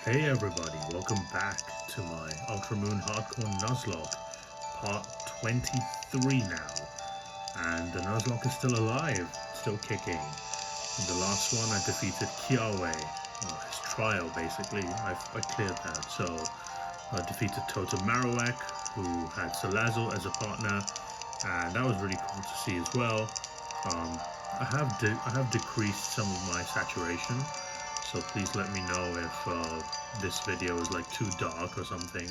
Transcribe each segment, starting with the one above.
Hey everybody, welcome back to my Ultra Moon Hardcore Nuzlocke, part 23 now. And the Nuzlocke is still alive, still kicking. In the last one I defeated Kiawe, his trial basically, I cleared that. So I defeated Toto Marowak, who had Salazzle as a partner, and that was really cool to see as well. I have decreased some of my saturation, so please let me know if this video is like too dark or something.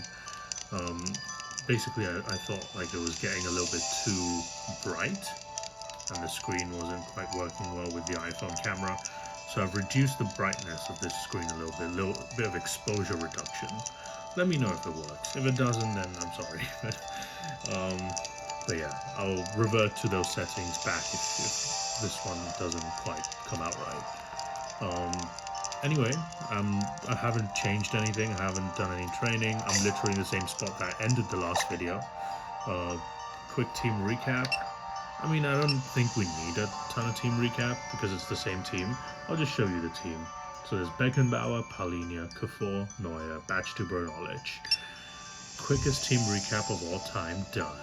Basically I thought like it was getting a little bit too bright and the screen wasn't quite working well with the iPhone camera, so I've reduced the brightness of this screen a little bit of exposure reduction. Let me know if it works. If it doesn't, then I'm sorry. But yeah, I'll revert to those settings back if this one doesn't quite come out right. Anyway, I haven't changed anything, I haven't done any training, I'm literally in the same spot that I ended the last video. Quick team recap. I mean, I don't think we need a ton of team recap because it's the same team. I'll just show you the team. So there's Beckenbauer, Palinia, Kufor, Neuer, Batchtuber, and Olich. Quickest team recap of all time done.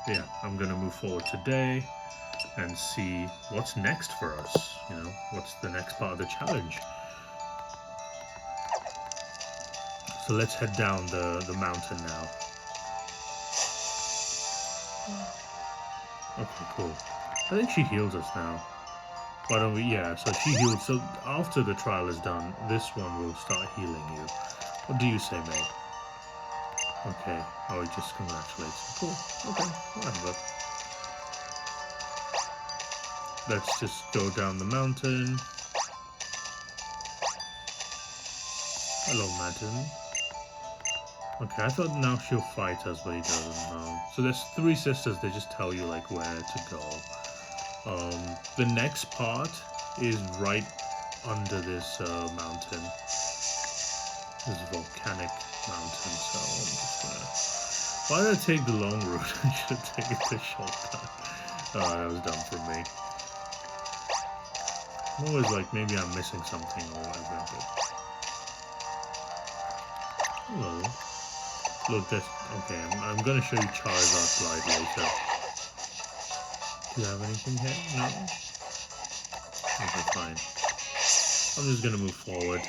Yeah, I'm gonna move forward today and see what's next for us. You know, what's the next part of the challenge. So let's head down the mountain now. Okay, cool. I think she heals us now. Why don't we? Yeah, so she heals. So after the trial is done, this one will start healing you. What do you say, mate? Okay. Oh, it just congratulates. Cool. Okay. Whatever. Let's just go down the mountain. Hello, madam. Okay, I thought now she'll fight us, but he doesn't know. So there's 3 sisters, they just tell you like where to go. The next part is right under this mountain. This volcanic mountain, so I'm just gonna... Why did I take the long route? I should have taken the shortcut. Oh, that was dumb for me. I'm always like, maybe I'm missing something or whatever, but... Hello. Look, this... Okay, I'm gonna show you Charizard glide later. Do you have anything here? No? Okay, fine. I'm just gonna move forward.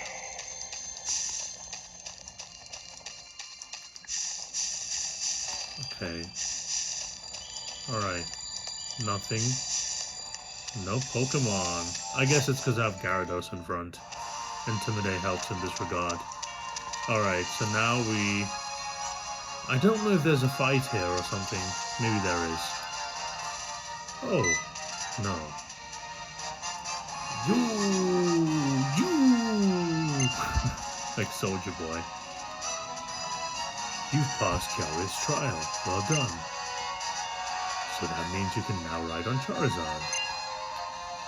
Okay. Alright. Nothing. No Pokemon. I guess it's because I have Gyarados in front. Intimidate helps in this regard. Alright, so now we... I don't know if there's a fight here or something. Maybe there is. Oh, no. You! Like Soldier Boy. You've passed Kiawe's trial. Well done. So that means you can now ride on Charizard.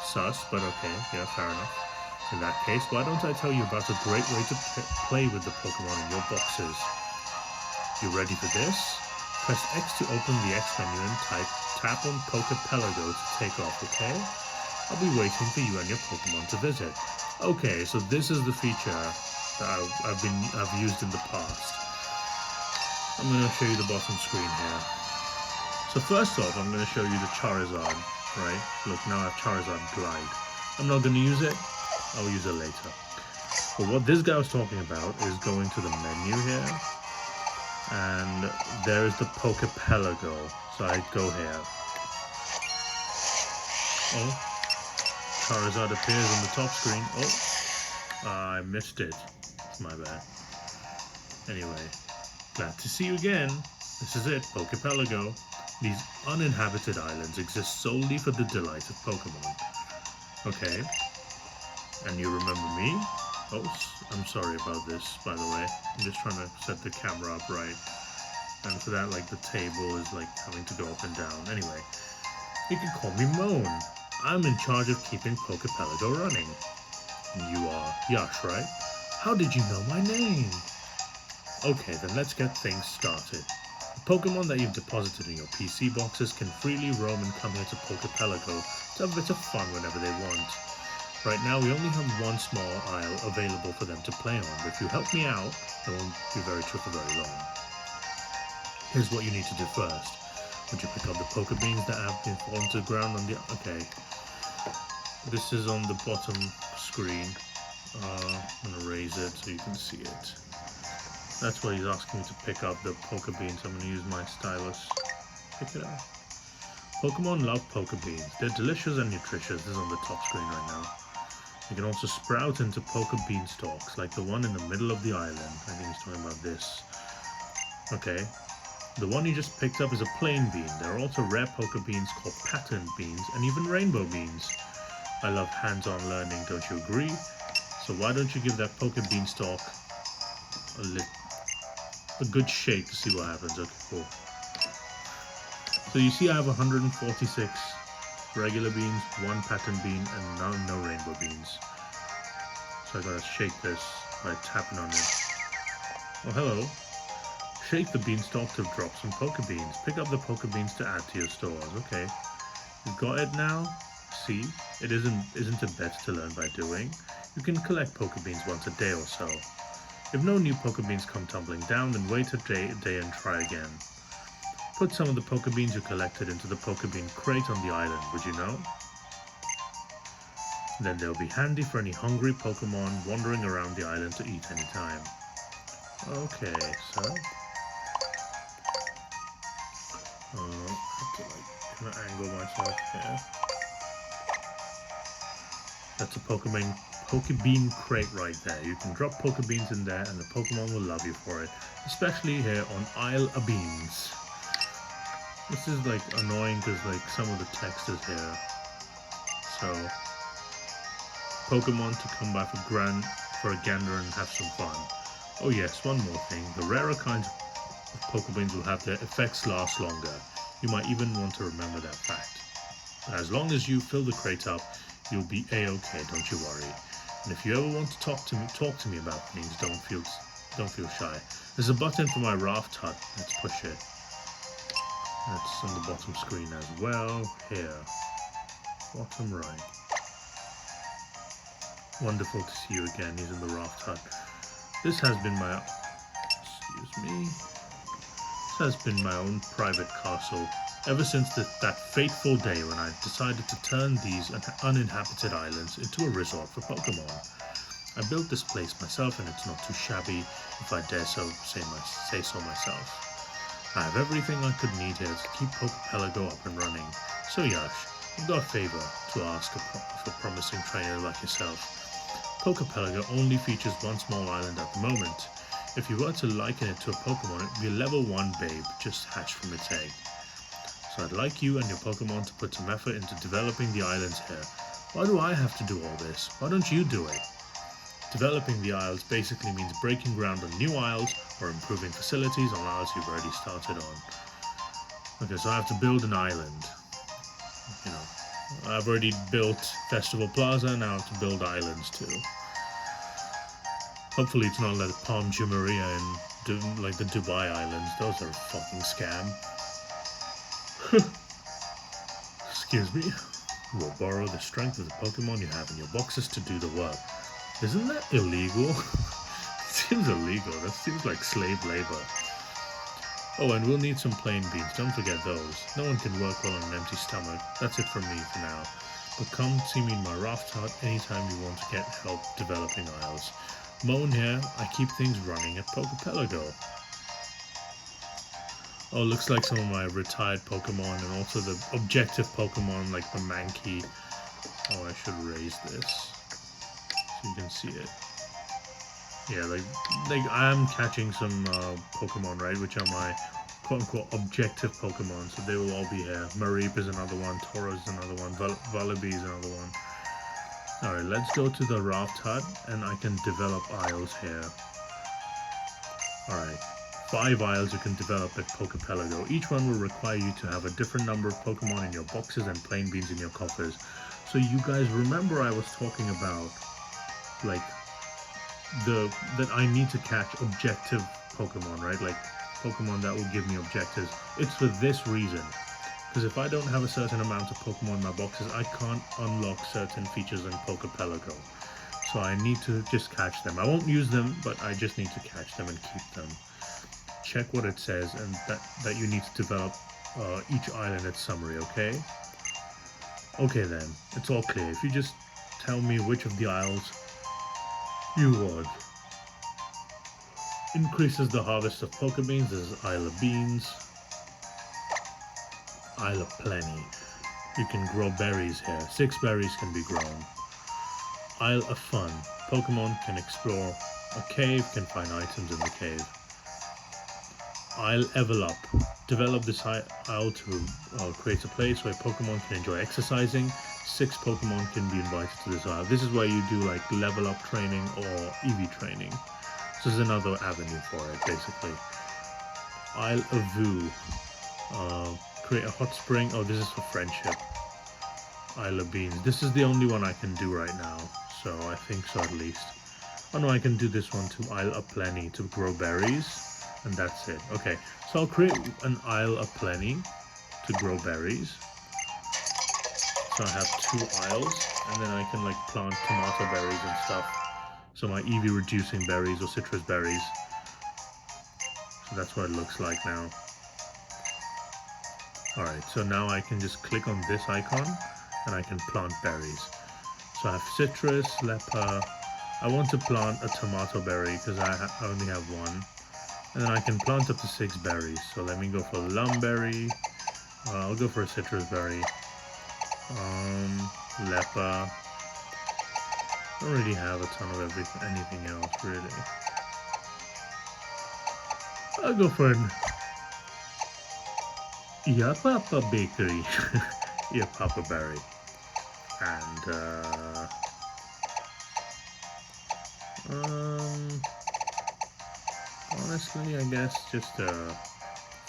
Sus, but okay, yeah, fair enough. In that case, why don't I tell you about a great way to play with the Pokemon in your boxes? You ready for this? Press X to open the X menu and tap on Poke Pelago to take off, okay? I'll be waiting for you and your Pokemon to visit. Okay, so this is the feature that I've used in the past. I'm going to show you the bottom screen here. So first off, I'm going to show you the Charizard, right? Look, now I have Charizard Glide. I'm not going to use it. I'll use it later. But what this guy was talking about is going to the menu here. And there is the Poke Pelago. So I go here. Oh, Charizard appears on the top screen. Oh, I missed it. It's my bad. Anyway, glad to see you again. This is it, Poke Pelago. These uninhabited islands exist solely for the delight of Pokemon. Okay. And you remember me? Oh, I'm sorry about this, by the way. I'm just trying to set the camera up right. And for that, like, the table is, like, having to go up and down. Anyway, you can call me Mohn. I'm in charge of keeping Poke Pelago running. You are Yash, right? How did you know my name? Okay, then let's get things started. The Pokemon that you've deposited in your PC boxes can freely roam and come here to Poke Pelago to have a bit of fun whenever they want. Right now we only have one small isle available for them to play on, but if you help me out, it won't be very true for very long. Here's what you need to do first. Once you pick up the poker beans that have been fallen to the ground on the... Okay. This is on the bottom screen. I'm going to raise it so you can see it. That's what he's asking me to pick up, the poker beans. I'm going to use my stylus. Pick it up. Pokemon love poker beans. They're delicious and nutritious. This is on the top screen right now. You can also sprout into poker bean stalks, like the one in the middle of the island. I think he's talking about this. Okay. The one you just picked up is a plain bean. There are also rare poker beans called patterned beans, and even rainbow beans. I love hands-on learning, don't you agree? So why don't you give that poker bean stalk a good shake to see what happens. Okay, cool. So you see I have 146 regular beans, 1 pattern bean, and no rainbow beans. So I gotta shake this by tapping on it. Oh, hello. Shake the beanstalk to drop some poker beans. Pick up the poker beans to add to your stores. Okay. You've got it now? See? It isn't it better to learn by doing? You can collect poker beans once a day or so. If no new poker beans come tumbling down, then wait a day and try again. Put some of the poker beans you collected into the poker bean crate on the island, would you know? Then they'll be handy for any hungry Pokemon wandering around the island to eat anytime. Okay, so... I have to angle myself here. That's a Pokebean crate right there. You can drop Pokebeans in there and the Pokemon will love you for it. Especially here on Isle of Beans. This is like annoying because like some of the text is here. So Pokemon to come by for a gander and have some fun. Oh yes, one more thing. The rarer kinds of Pokebeans will have their effects last longer. You might even want to remember that fact. But as long as you fill the crate up, you'll be a-okay, don't you worry. And if you ever want to talk to me about things, don't feel shy. There's a button for my raft hut. Let's push it. That's on the bottom screen as well. Here. Bottom right. Wonderful to see you again. He's in the raft hut. This has been my... Excuse me. This has been my own private castle ever since that fateful day when I decided to turn these uninhabited islands into a resort for Pokemon. I built this place myself and it's not too shabby, if I dare say so myself. I have everything I could need here to keep Poke Pelago up and running. So Yash, I've got a favor to ask of a promising trainer like yourself. Poke Pelago only features one small island at the moment. If you were to liken it to a Pokemon, it would be a level 1 babe just hatched from its egg. So I'd like you and your Pokemon to put some effort into developing the islands here. Why do I have to do all this? Why don't you do it? Developing the isles basically means breaking ground on new isles or improving facilities on isles you've already started on. Okay, so I have to build an island. You know, I've already built Festival Plaza, now I have to build islands too. Hopefully it's not like Palm Jumeirah and like the Dubai Islands. Those are a fucking scam. Excuse me. You will borrow the strength of the Pokemon you have in your boxes to do the work. Isn't that illegal? It seems illegal. That seems like slave labor. Oh, and we'll need some plain beans. Don't forget those. No one can work well on an empty stomach. That's it from me for now. But come see me in my raft hut anytime you want to get help developing isles. Mohn here. I keep things running at Poke Pelago. Oh, looks like some of my retired Pokemon and also the objective Pokemon like the Mankey. Oh, I should raise this so you can see it. Yeah, like I am catching some Pokemon, right, which are my quote-unquote objective Pokemon, so they will all be here. Mareep is another one, Tauros is another one, Vullaby is another one. Alright, let's go to the raft hut and I can develop isles here. Alright. 5 isles you can develop at Poke Pelago. Each one will require you to have a different number of Pokemon in your boxes and plain beans in your coffers. So you guys remember I was talking about like that I need to catch objective Pokemon, right? Like Pokemon that will give me objectives. It's for this reason. Because if I don't have a certain amount of Pokemon in my boxes, I can't unlock certain features in Poke Pelago. So I need to just catch them. I won't use them, but I just need to catch them and keep them. Check what it says, and that you need to develop each island its summary, okay? Okay then, it's all clear. If you just tell me which of the isles you want. Increases the harvest of Pokebeans. This is Isle of Beans. Isle of Plenty. You can grow berries here. 6 berries can be grown. Isle of Fun. Pokemon can explore a cave, can find items in the cave. Isle Level Up. Develop this isle to create a place where Pokemon can enjoy exercising. 6 Pokemon can be invited to this isle. This is where you do like level up training or EV training. So there's another avenue for it, basically. Isle of Vu. Create a hot spring. Oh, this is for friendship. Isle of Beans. This is the only one I can do right now. So I think so at least. Oh no, I can do this one to Isle of Plenty to grow berries. And that's it. Okay, so I'll create an Isle of Plenty to grow berries. So I have 2 isles, and then I can like plant tomato berries and stuff. So my EV reducing berries or citrus berries. So that's what it looks like now. Alright, so now I can just click on this icon and I can plant berries. So I have citrus, leper. I want to plant a tomato berry because I only have 1. And then I can plant up to 6 berries. So let me go for lumberry. I'll go for a citrus berry. Leper. I don't really have a ton of anything else, really. I'll go for an Yapapa Bakery. Yapapa Berry. And, honestly, I guess just a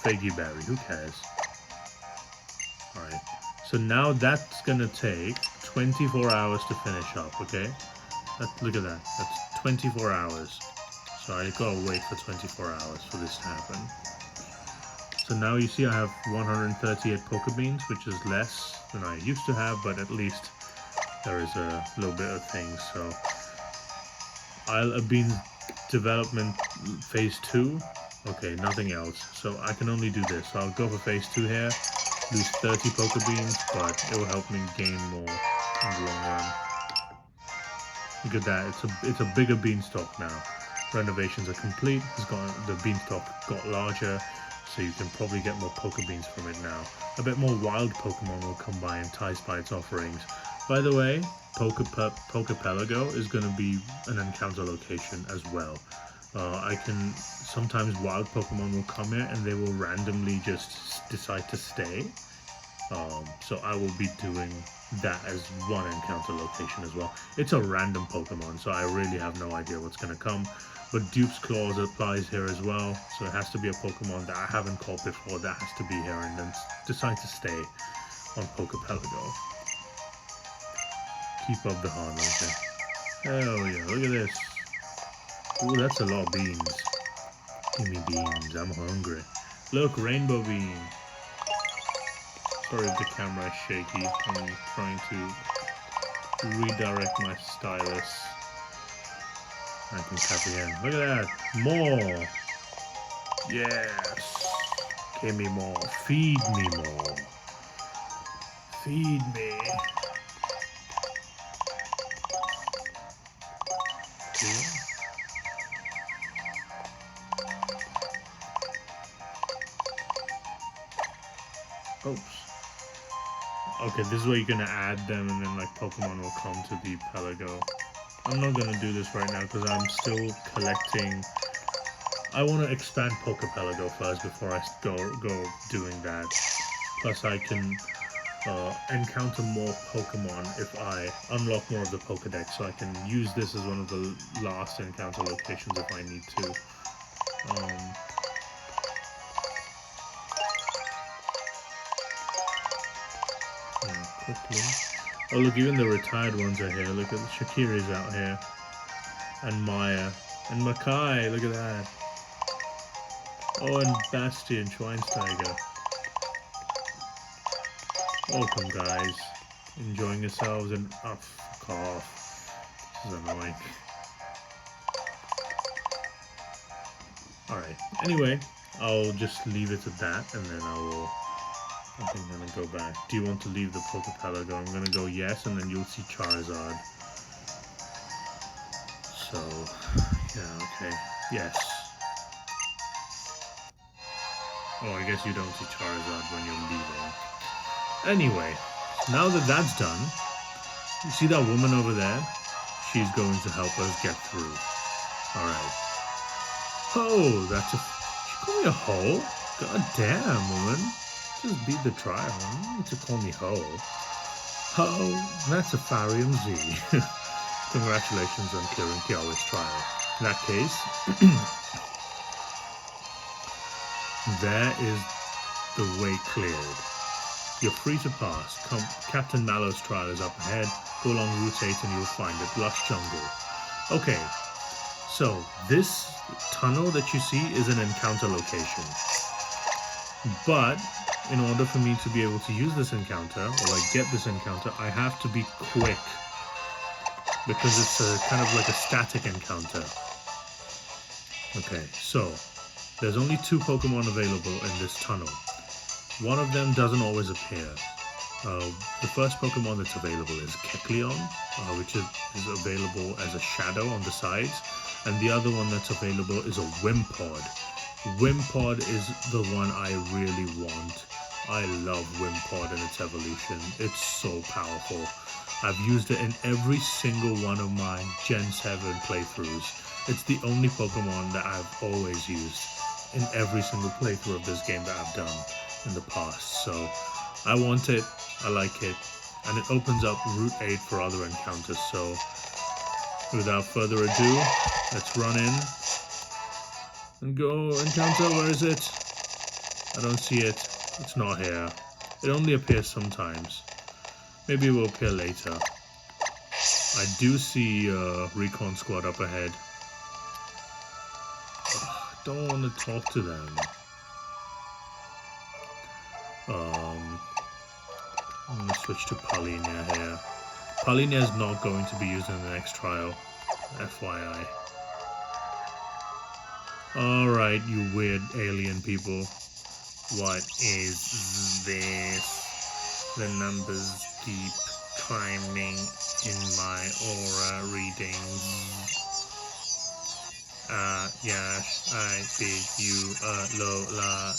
Figgy Berry. Who cares? Alright. So now that's gonna take 24 hours to finish up, okay? Look at that. That's 24 hours. So I gotta wait for 24 hours for this to happen. So now you see I have 138 Pokebeans, which is less than I used to have, but at least there is a little bit of things. So Isle of Beans development phase 2. Okay, nothing else. So I can only do this. So I'll go for phase 2 here. Lose 30 Pokebeans, but it will help me gain more in the long run. Look at that. It's a bigger beanstalk now. Renovations are complete. The beanstalk got larger. So you can probably get more Pokebeans from it now. I bet more wild Pokemon will come by enticed by its offerings. By the way, Poke Pelago is going to be an encounter location as well. Sometimes wild Pokemon will come here and they will randomly just decide to stay. So I will be doing that as one encounter location as well. It's a random Pokemon, so I really have no idea what's going to come. But Dupe's Claws applies here as well, so it has to be a Pokemon that I haven't caught before that has to be here and then decide to stay on Poke Pelago. Keep up the hard work. Hell yeah, look at this. Ooh, that's a lot of beans. Give me beans, I'm hungry. Look, Rainbow Bean. Sorry if the camera is shaky. I'm trying to redirect my stylus. I can tap again. Look at that. More. Yes. Give me more. Feed me more. Feed me. Yeah. Oops. Okay, this is where you're gonna add them and then like Pokemon will come to the Pelago. I'm not gonna do this right now because I'm still collecting. I want to expand Poke Pelago first before I go doing that. Plus I can encounter more Pokemon if I unlock more of the Pokedex, so I can use this as one of the last encounter locations if I need to. Quickly. Oh look, even the retired ones are here. Look at the Shakiri's out here. And Maya. And Makai, look at that. Oh, and Bastion, Schweinsteiger. Welcome, guys. Enjoying yourselves and fuck off. This is annoying. Alright. Anyway, I'll just leave it at that, and then I think I'm gonna go back. Do you want to leave the Poke Pelago? I'm gonna go yes, and then you'll see Charizard. So, yeah, okay. Yes. Oh, I guess you don't see Charizard when you're leaving. Anyway, now that that's done, you see that woman over there? She's going to help us get through. Alright. Oh, that's a... She called me a hoe? God damn, woman. Just beat the trial. You need to call me hoe. Ho, that's a Farium Z. Congratulations on clearing Kiawe's trial. In that case, there is the way cleared. You're free to pass. Captain Mallow's trial is up ahead. Go along Route 8 and you'll find it. Lush Jungle. Okay, so this tunnel that you see is an encounter location. But in order for me to be able to use this encounter, or like get this encounter, I have to be quick. Because it's a kind of like a static encounter. Okay, so there's only 2 Pokemon available in this tunnel. One of them doesn't always appear. The first Pokemon that's available is Kecleon, which is available as a shadow on the sides, and the other one that's available is a Wimpod. Wimpod is the one I really want. I love Wimpod and its evolution. It's so powerful. I've used it in every single one of my Gen 7 playthroughs. It's the only Pokemon that I've always used in every single playthrough of this game that I've done in the past. So I want it, I like it, and it opens up Route 8 for other encounters. So without further ado, let's run in and go encounter. Where is it? I don't see it. It's not here. It only appears sometimes. Maybe it will appear later. I do see Recon Squad up ahead. Ugh, don't want to talk to them. I'm going to switch to Polinia here. Polinia is not going to be used in the next trial. FYI. Alright, you weird alien people. What is this? The numbers keep climbing in my aura readings. Yes, I bid you Alola.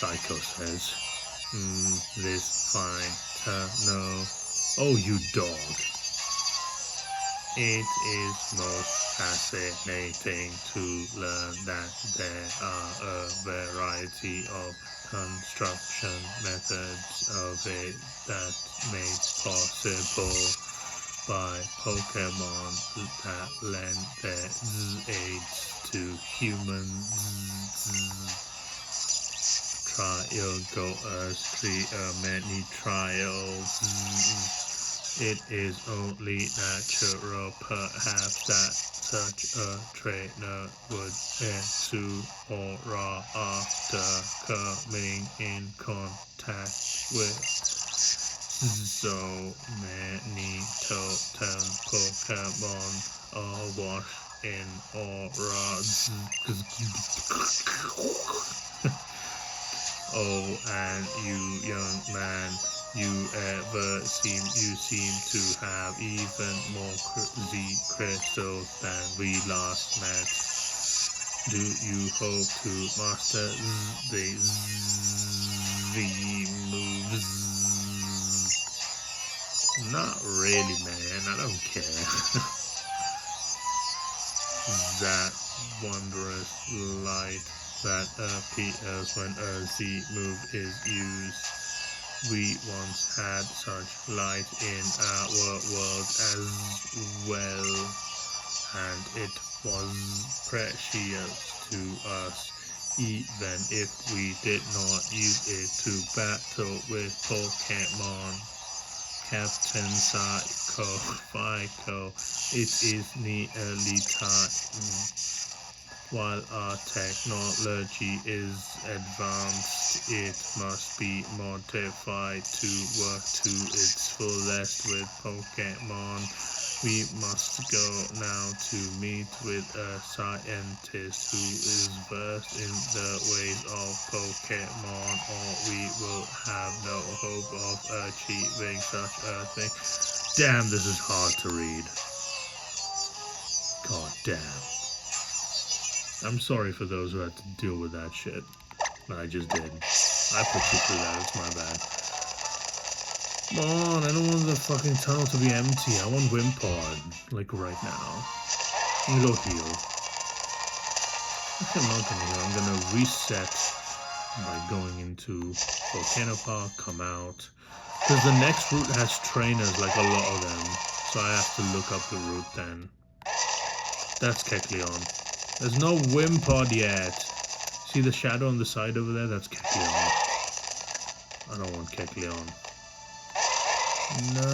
Psycho says. This fine to know. Oh, you dog. It is most fascinating to learn that there are a variety of construction methods of it that made possible by Pokemon that lend their aids to humans. Trial goers clear many trials. It is only natural, perhaps, that such a trainer would pursue aura after coming in contact with so many totem Pokemon awash in auras. Oh, and you young man, you seem to have even more Z crystals than we last met. Do you hope to master the Z moves? Not really, man. I don't care. That wondrous light that appears when a Z move is used. We once had such light in our world as well, and it was precious to us, even if we did not use it to battle with Pokemon. Captain Fico, it is nearly time. While our technology is advanced, it must be modified to work to its fullest with Pokemon. We must go now to meet with a scientist who is versed in the ways of Pokemon, or we will have no hope of achieving such a thing. Damn, this is hard to read. God damn. I'm sorry for those who had to deal with that shit. I just did. I put you through that, it's my bad. Come on, I don't want the fucking tunnel to be empty. I want Wimpod, like right now. I'm gonna go heal. Actually, I'm not gonna heal. I'm gonna reset by going into Volcano Park, come out. Because the next route has trainers, like a lot of them. So I have to look up the route then. That's Kecleon. There's no Wimpod yet. See the shadow on the side over there? That's Kecleon. I don't want Kecleon. No, I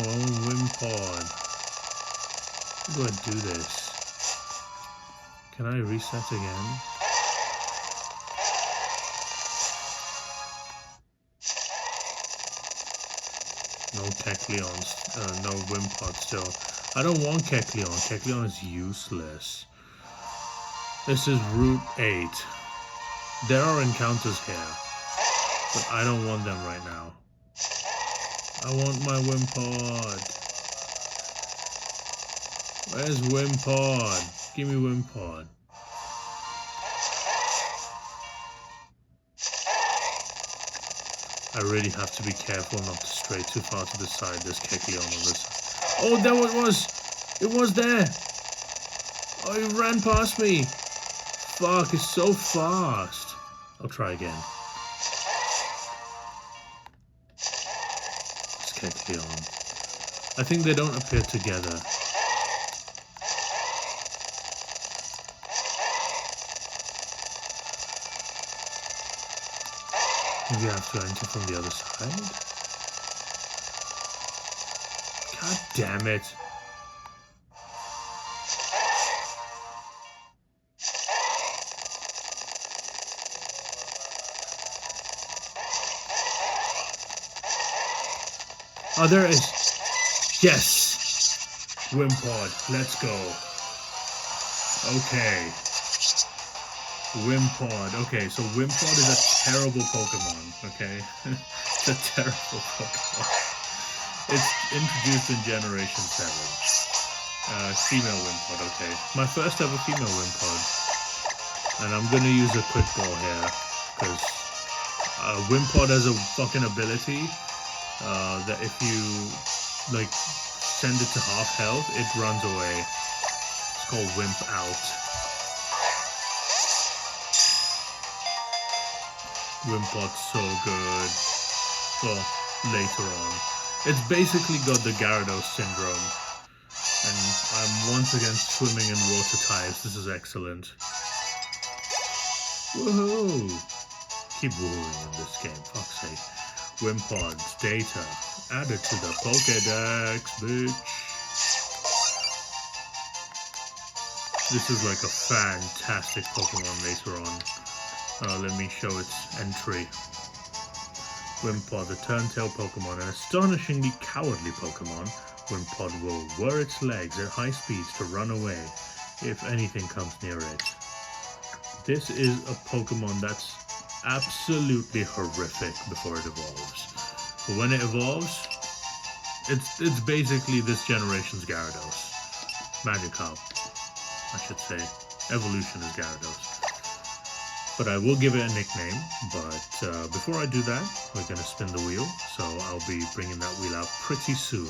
want Wimpod. How do I do this? Can I reset again? No Kecleons, no Wimpod still. I don't want Kecleon. Kecleon is useless. This is Route 8. There are encounters here, but I don't want them right now. I want my Wimpod. Where's Wimpod? Give me Wimpod. I really have to be careful not to stray too far to the side. There's Kecleon on this. Oh, there it was! It was there! Oh, he ran past me! Fuck, it's so fast. I'll try again. It's Kecleon. I think they don't appear together. Maybe I have to enter from the other side? God damn it. Oh, there it is. Yes! Wimpod, let's go. Okay. Wimpod. Okay, so Wimpod is a terrible Pokemon, okay? It's a terrible Pokemon. It's introduced in Generation 7. Female Wimpod, okay. My first ever female Wimpod. And I'm gonna use a quick ball here, because Wimpod has a fucking ability that if you, like, send it to half health, it runs away. It's called Wimp Out. Wimpod's so good. Well, later on. It's basically got the Gyarados syndrome. And I'm once again swimming in water types. This is excellent. Woohoo! Keep woohooing in this game, fuck's sake. Wimpod's data added to the Pokédex, bitch. This is like a fantastic Pokemon later on. Let me show its entry. Wimpod, the Turntail Pokemon, an astonishingly cowardly Pokemon. Wimpod will whir its legs at high speeds to run away if anything comes near it. This is a Pokemon that's absolutely horrific before it evolves. But when it evolves, it's basically this generation's Gyarados. Magikarp, I should say. Evolution is Gyarados. But I will give it a nickname, but before I do that, we're going to spin the wheel, so I'll be bringing that wheel out pretty soon.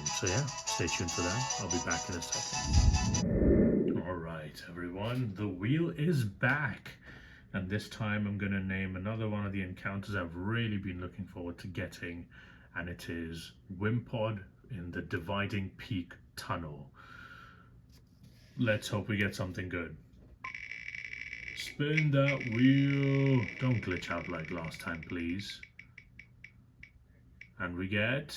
So yeah, stay tuned for that. I'll be back in a second. Alright everyone, the wheel is back. And this time I'm going to name another one of the encounters I've really been looking forward to getting. And it is Wimpod in the Dividing Peak Tunnel. Let's hope we get something good. Spin that wheel. Don't glitch out like last time, please. And we get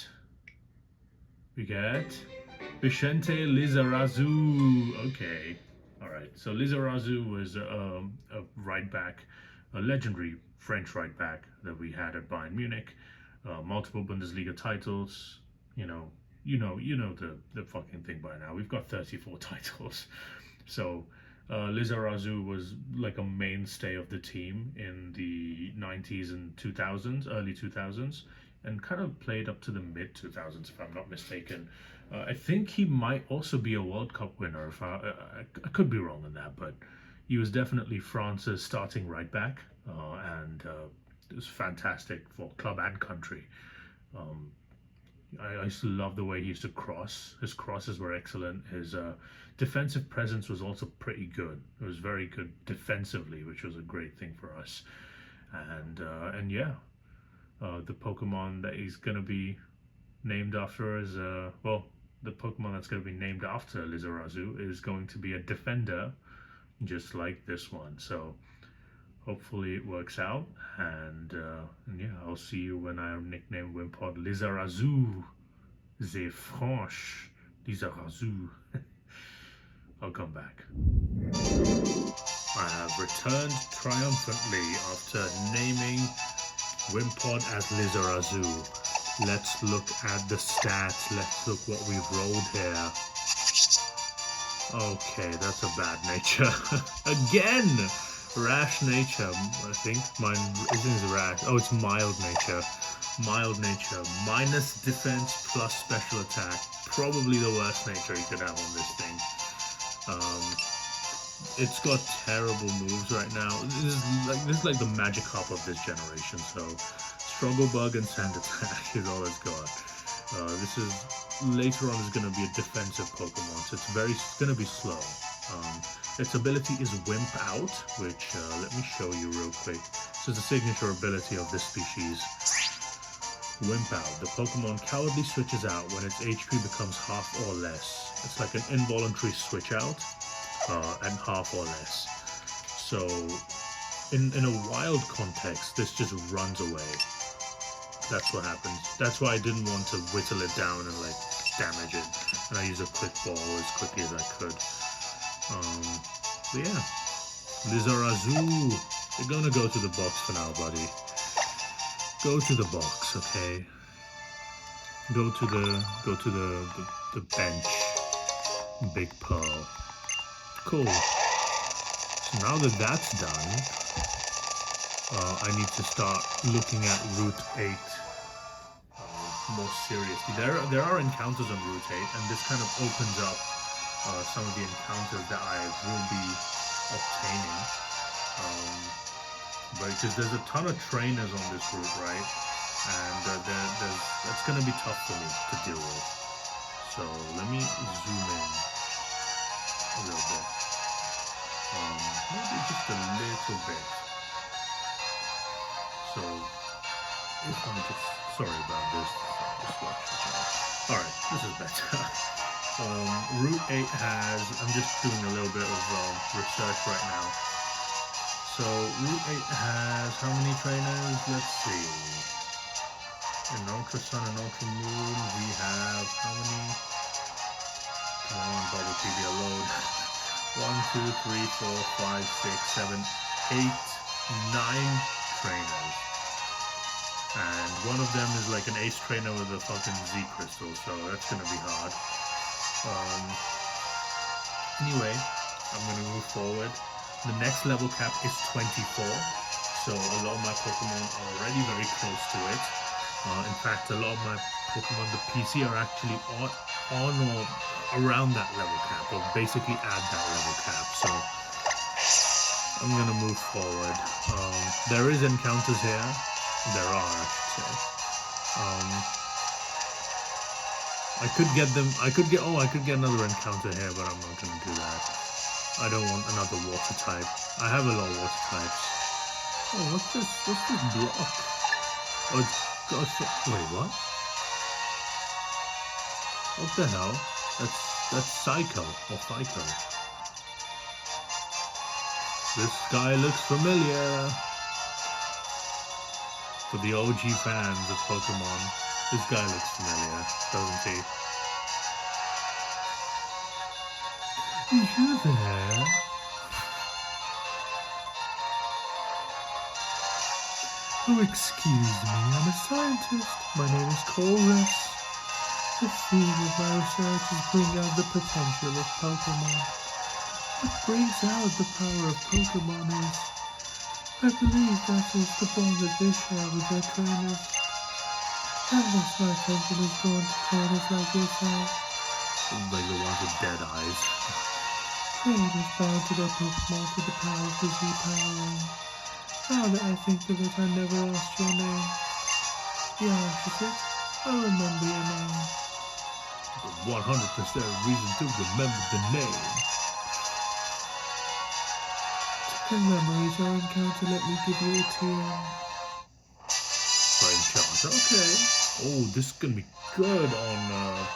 Vicente Lizarazu. Okay. Alright. right. So Lizarazu was a right back, a legendary French right back that we had at Bayern Munich. Multiple Bundesliga titles. You know, the fucking thing by now. We've got 34 titles. So Lizarazu was like a mainstay of the team in the 90s and 2000s, early 2000s, and kind of played up to the mid 2000s, if I'm not mistaken. I think he might also be a World Cup winner. If I could be wrong on that, but he was definitely France's starting right back, and it was fantastic for club and country. Um, I used to love the way he used to cross. His crosses were excellent. His defensive presence was also pretty good. It was very good defensively, which was a great thing for us. And yeah, the Pokemon that he's gonna be named after is well, the Pokemon that's gonna be named after Lizarazu is going to be a defender, just like this one. So hopefully it works out, and yeah, I'll see you when I nickname Wimpod Lizarazu, the French Lizarazu. I'll come back. I have returned triumphantly after naming Wimpod as Lizarazu. Let's look at the stats. Let's look what we've rolled here. Okay, that's a bad nature. Again! Rash nature, I think. Mine isn't rash. Oh, it's mild nature. Mild nature. Minus defense plus special attack. Probably the worst nature you could have on this thing. It's got terrible moves right now. This is like the magic hop of this generation. So, Struggle Bug and Sand Attack is all it's got. This is later on is going to be a defensive Pokemon, so it's going to be slow. Its ability is Wimp Out, which let me show you real quick. This is the signature ability of this species. Wimp Out. The Pokemon cowardly switches out when its HP becomes half or less. It's like an involuntary switch out, and half or less. So, in a wild context, this just runs away. That's what happens. That's why I didn't want to whittle it down and like damage it. And I used a quick ball as quickly as I could. But yeah, Lizarazu, you're gonna go to the box for now, buddy. Go to the box, okay? Go to the bench, Big Pearl. Cool. So now that that's done, I need to start looking at Route 8 more seriously. There are encounters on Route 8, and this kind of opens up some of the encounters that I will be obtaining, but because there's a ton of trainers on this route, right, and that's going to be tough for me to deal with. So let me zoom in a little bit, maybe just a little bit. So if I'm just sorry about this disruption. All right, this is better. Route 8 has, I'm just doing a little bit of research right now. So Route 8 has how many trainers? Let's see. In Ultra Sun and Ultra Moon, we have how many? Come on, Bubble TV, load. 1, 2, 3, 4, 5, 6, 7, 8, 9 trainers. And one of them is like an ace trainer with a fucking Z crystal, so that's gonna be hard. Anyway, I'm going to move forward. The next level cap is 24, so a lot of my Pokemon are already very close to it. In fact, a lot of my Pokemon, the PC, are actually on or around that level cap, or basically at that level cap, so I'm going to move forward. There is encounters here. There are, I should say. I could get another encounter here, but I'm not going to do that. I don't want another water type. I have a lot of water types. Oh, what's this block? Oh, wait, what? What the hell? That's Psycho, or Fico. This guy looks familiar. For the OG fans of Pokemon, this guy looks familiar, doesn't he? You there? Oh, excuse me, I'm a scientist. My name is Colress. The theme of my research is bring out the potential of Pokemon. What brings out the power of Pokemon is, I believe that is the bond that they share with their trainers. And thus my attention is drawn to trainers like yourself. Like the ones with dead eyes. Trainers bound to their Pokemon through the power of the Z-powering. Now that I think of it, I never asked your name. Yeah, is it? I remember your name. 100% reason to remember the name. To commemorate our encounter, let me give you a TM. Flame charge, okay. Oh, this is gonna be good on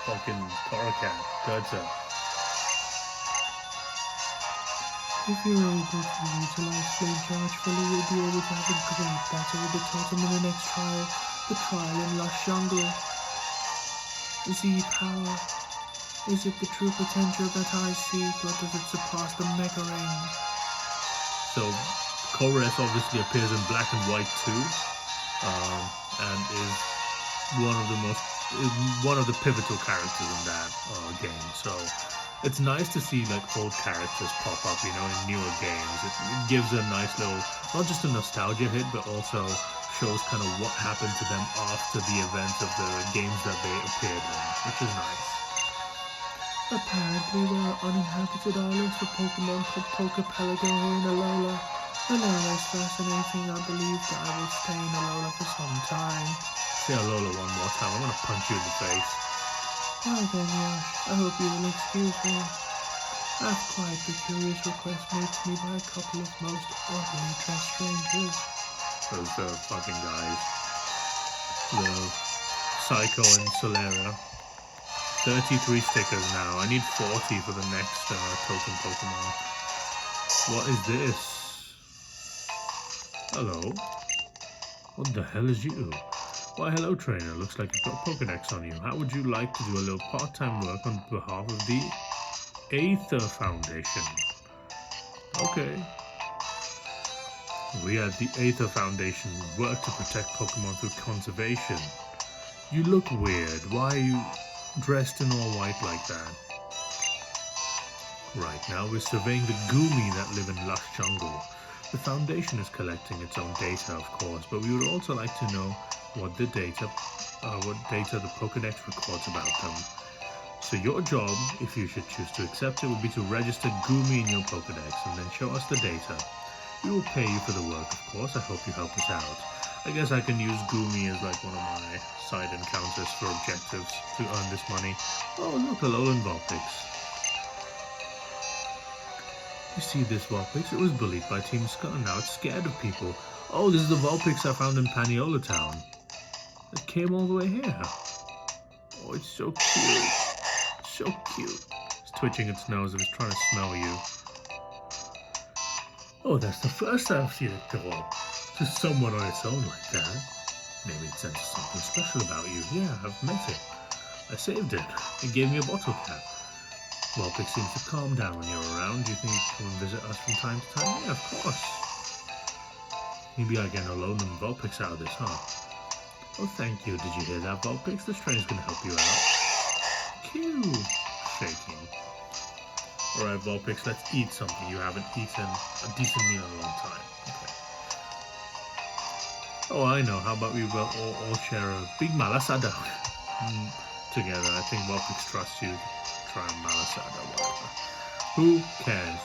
fucking Torracat. Good, sir. If you're able to utilize Flame Charge fully, you'll be able to have a great battle with the totem in the next trial. The trial in Lush Jungle. Z-Power. Is it the true potential that I seek, or does it surpass the Mega Ring? So, Colress obviously appears in black and white too, and is one of the pivotal characters in that game. So it's nice to see like old characters pop up, you know, in newer games. It gives a nice little, not just a nostalgia hit, but also shows kind of what happened to them after the events of the games that they appeared in, which is nice. Apparently there are uninhabited islands for Pokemon called Poke Pelago here in Alola. Alola is fascinating. I believe that I will stay in Alola for some time. Say Alola one more time, I'm gonna punch you in the face. Well then, Yosh, I hope you will excuse me. I have quite the curious request made to me by a couple of most oddly dressed strangers. Those fucking guys. The Psycho and Solera. 33 stickers now. I need 40 for the next totem Pokemon. What is this? Hello? What the hell is you? Why, hello, trainer. Looks like you've got Pokedex on you. How would you like to do a little part-time work on behalf of the Aether Foundation? Okay. We at the Aether Foundation work to protect Pokemon through conservation. You look weird. Why are you dressed in all white like that? Right now we're surveying the Goomy that live in Lush Jungle. The Foundation is collecting its own data, of course, but we would also like to know what data the Pokedex records about them. So your job, if you should choose to accept it, would be to register Goomy in your Pokedex and then show us the data. We will pay you for the work, of course. I hope you help us out. I guess I can use Goomy as like one of my side encounters for objectives to earn this money. Oh look, Alolan Vulpix. You see this Vulpix? It was bullied by Team Scott and now it's scared of people. Oh, this is the Vulpix I found in Paniola Town. It came all the way here. Oh, it's so cute. So cute. It's twitching its nose and it's trying to smell you. Oh, that's the first time I've seen it go up to someone on its own like that. Maybe it senses something special about you. Yeah, I've met it. I saved it. It gave me a bottle cap. Vulpix seems to calm down when you're around. Do you think you can come and visit us from time to time? Yeah, of course. Maybe I get Alolan and Vulpix out of this, huh? Oh, thank you. Did you hear that, Vulpix? This train's gonna help you out. Cute. Shaking. Alright, Vulpix, let's eat something. You haven't eaten a decent meal in a long time. Okay. Oh, I know. How about we all share a big malasada together? I think Vulpix trusts you. Try a malasada, whatever. Who cares?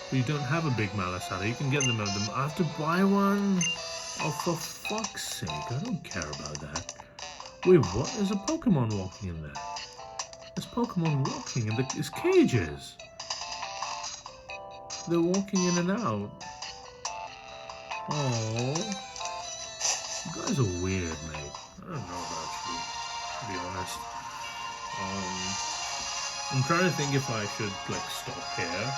But you don't have a big malasada. You can get them. I have to buy one? Oh, for fuck's sake. I don't care about that. Wait, what? There's a Pokemon walking in there. There's Pokemon walking in these cages. They're walking in and out. Oh, you guys are weird, mate. I don't know about you, to be honest. I'm trying to think if I should like stop here.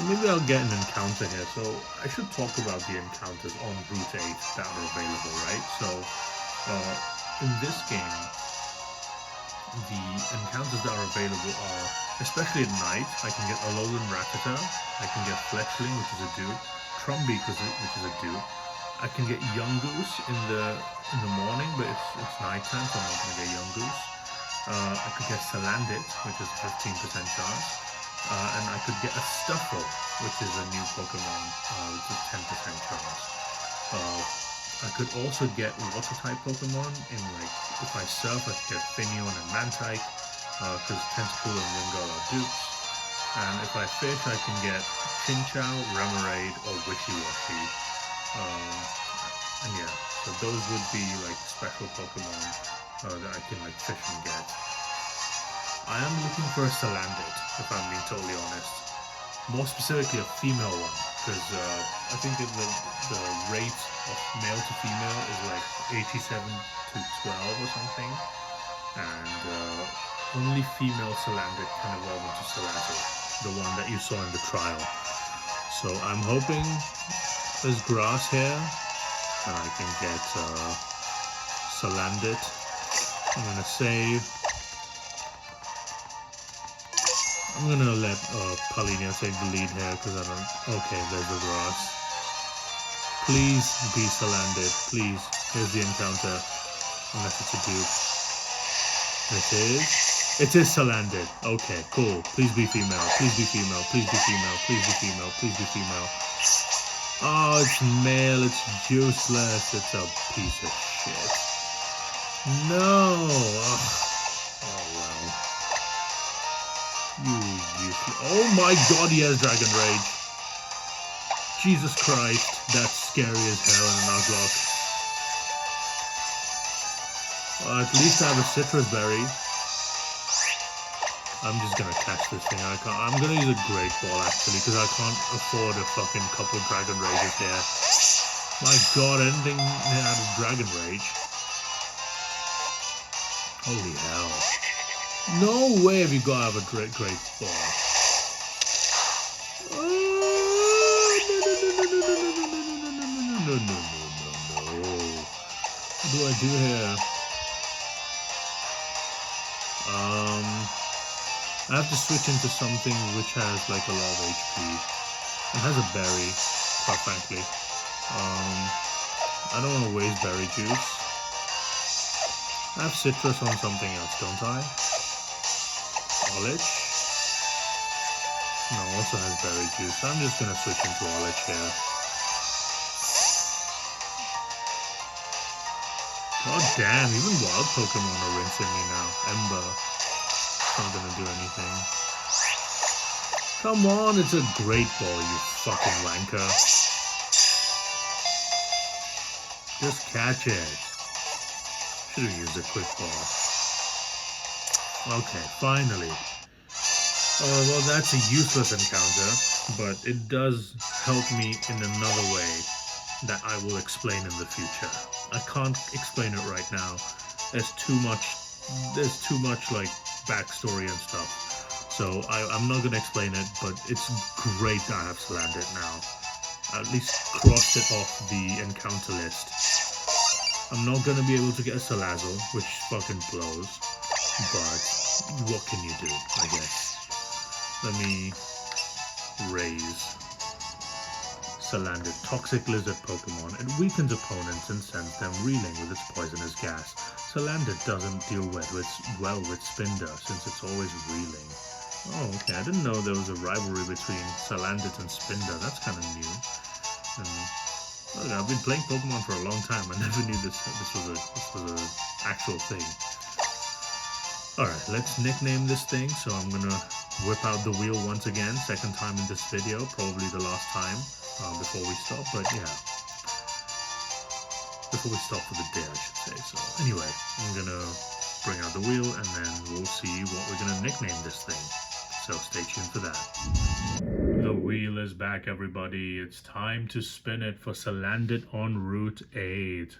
Maybe I'll get an encounter here. So I should talk about the encounters on Route 8 that are available, right? So in this game, the encounters that are available are, especially at night, I can get Alolan Rattata, I can get Fletchling, which is a dude, Trumby, which is a dupe. I can get Yungoos in the morning, but it's nighttime, so I'm not gonna get Yungoos. I could get Salandit, which is 15% chance, and I could get a Stuffle, which is a new Pokemon, with a 10% chance. I could also get Water-type Pokemon in, like, if I surf, I could get Finneon and Mantike, because Tentacool and Wingull are dupes. And if I fish, I can get Chinchou, Remoraid, or Wishy-Washy. And yeah, so those would be like special Pokemon that I can like fish and get. I am looking for a Salandit, if I'm being totally honest. More specifically, a female one, because I think that the rate of male to female is like 87 to 12 or something, and only female Salandit can evolve into Salazzle, the one that you saw in the trial. So I'm hoping there's grass here, and I can get Salandit. I'm gonna save. I'm gonna let Paulina take the lead here because I don't. Okay, there's the grass. Please be Salandit, please. Here's the encounter, unless it's a dupe. It is Salandit. Okay, cool. Please be female. Please be female. Please be female. Please be female. Please be female. Oh, it's male. It's useless. It's a piece of shit. No. Oh well. You useless. Oh my god, he has Dragon Rage. Jesus Christ. That's scary as hell in a Nuzlocke. At least I have a Citrus Berry. I'm just gonna catch this thing. I'm gonna use a Great Ball actually, because I can't afford a fucking couple Dragon Rages here. My god, anything out of Dragon Rage. Holy hell. No way have you got to have a Great Ball. No. What do I do here? I have to switch into something which has like a lot of HP. It has a berry, quite frankly. I don't want to waste berry juice. I have citrus on something else, don't I? Olich? No, also has berry juice. I'm just gonna switch into Olich here. God damn, even wild Pokemon are rinsing me now. Ember. Not gonna do anything. Come on, it's a Great Ball, you fucking wanker. Just catch it. Should have used a Quick Ball. Okay, finally. Well, that's a useless encounter, but it does help me in another way that I will explain in the future. I can't explain it right now. There's too much like backstory and stuff, so I'm not gonna explain it, but it's great that I have Salandit now. At least crossed it off the encounter list. I'm not gonna be able to get a Salazzle, which fucking blows, but what can you do, I guess. Let me raise Salandit. Toxic lizard Pokemon. It weakens opponents and sends them reeling with its poisonous gas. Salandit doesn't deal well with Spinder, since it's always reeling. Oh, okay. I didn't know there was a rivalry between Salandit and Spinder. That's kind of new. And look, I've been playing Pokemon for a long time. I never knew this was a actual thing. Alright, let's nickname this thing. So I'm gonna whip out the wheel once again. Second time in this video. Probably the last time before we stop. But yeah. Before we stop for the day, I should say. So anyway, I'm gonna bring out the wheel and then we'll see what we're gonna nickname this thing. So stay tuned for that. The wheel is back, everybody. It's time to spin it for Salandit on Route 8.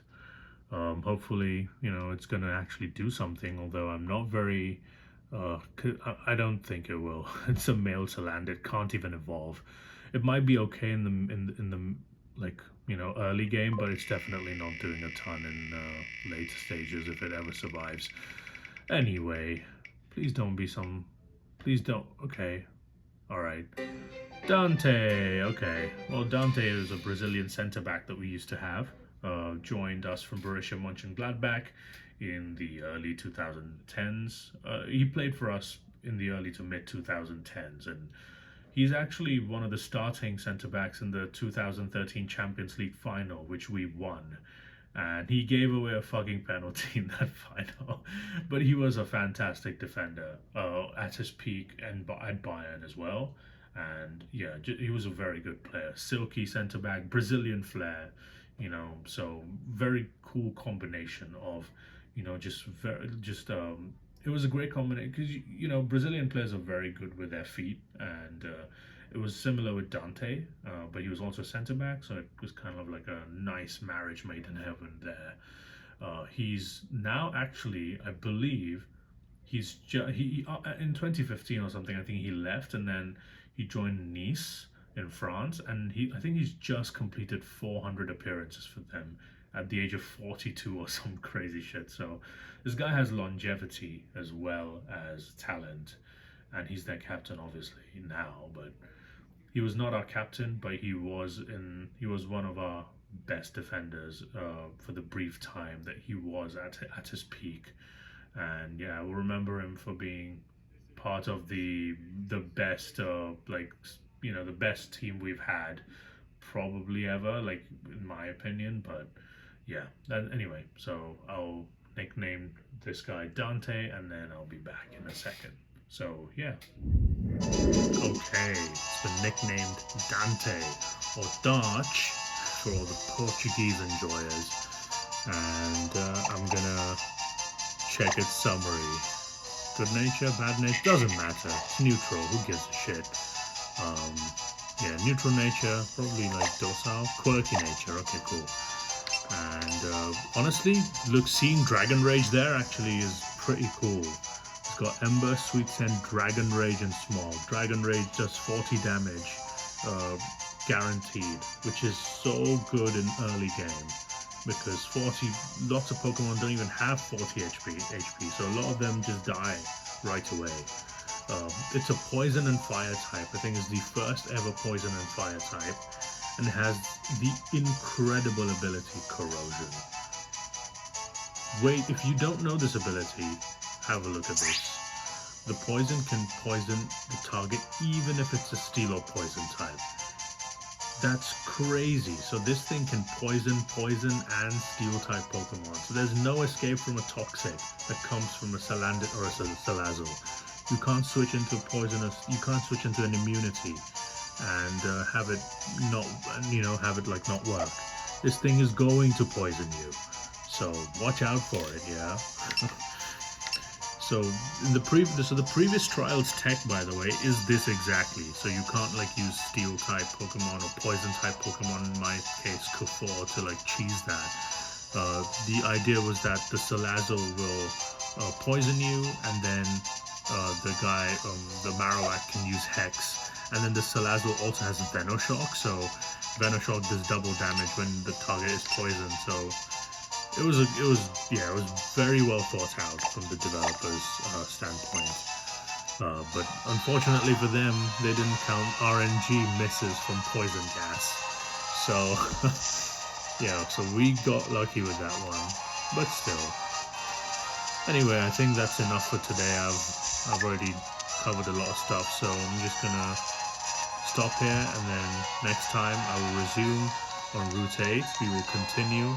Hopefully, it's gonna actually do something, although I'm not very I don't think it will. It's a male Salandit, can't even evolve. It might be okay in the like, early game, but it's definitely not doing a ton in later stages if it ever survives. Anyway, please don't. Okay, all right. Dante. Okay. Well, Dante is a Brazilian centre-back that we used to have. Joined us from Borussia Mönchengladbach in the early 2010s. He played for us in the early to mid 2010s, and he's actually one of the starting centre backs in the 2013 Champions League final, which we won. And he gave away a fucking penalty in that final. But he was a fantastic defender at his peak and at Bayern as well. And yeah, he was a very good player. Silky centre back, Brazilian flair, so very cool combination of, it was a great combination because Brazilian players are very good with their feet, and it was similar with Dante, but he was also centre back, so it was kind of like a nice marriage made in heaven there. He's now actually, I believe, he in 2015 or something. I think he left, and then he joined Nice in France, and I think he's just completed 400 appearances for them at the age of 42 or some crazy shit. So this guy has longevity as well as talent, and he's their captain obviously now. But he was not our captain, but he was one of our best defenders for the brief time that he was at his peak. And yeah, we'll remember him for being part of the best the best team we've had probably ever, like in my opinion. But yeah, anyway, so I'll nickname this guy Dante, and then I'll be back in a second. So yeah. Okay, it's been nicknamed Dante, or Dutch for all the Portuguese enjoyers, and I'm gonna check its summary. Good nature, bad nature, doesn't matter. It's neutral, who gives a shit? Yeah, neutral nature, probably like docile. Quirky nature, okay, cool. And honestly, look, seeing Dragon Rage there actually is pretty cool. It's got Ember, Sweet Scent, Dragon Rage, and Smog. Dragon Rage does 40 damage, guaranteed, which is so good in early game. Because lots of Pokemon don't even have 40 HP, so a lot of them just die right away. It's a poison and fire type. I think it's the first ever poison and fire type, and it has the incredible ability Corrosion. Wait, if you don't know this ability, have a look at this. The poison can poison the target even if it's a steel or poison type. That's crazy. So this thing can poison, and steel type Pokemon. So there's no escape from a toxic that comes from a Salandit or a Salazzle. You can't switch into poisonous. You can't switch into an immunity and have it not work. This thing is going to poison you. So watch out for it. Yeah. So the previous trials tech, by the way, is this exactly. So you can't use steel type Pokemon or poison type Pokemon, in my case Kufor, to cheese that. The idea was that the Salazzle will poison you, and then the Marowak can use Hex, and then the Salazzle also has Venoshock, so Venoshock does double damage when the target is poisoned. So it was very well thought out from the developers' standpoint. But unfortunately for them, they didn't count RNG misses from poison gas. So yeah, so we got lucky with that one. But still. Anyway, I think that's enough for today. I've already covered a lot of stuff, so I'm just gonna stop here, and then next time I will resume on Route 8. We will continue,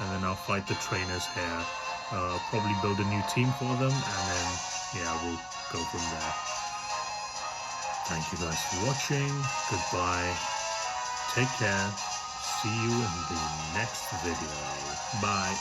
and then I'll fight the trainers here. Probably build a new team for them, and then yeah, we'll go from there. Thank you guys for watching. Goodbye. Take care. See you in the next video. Bye.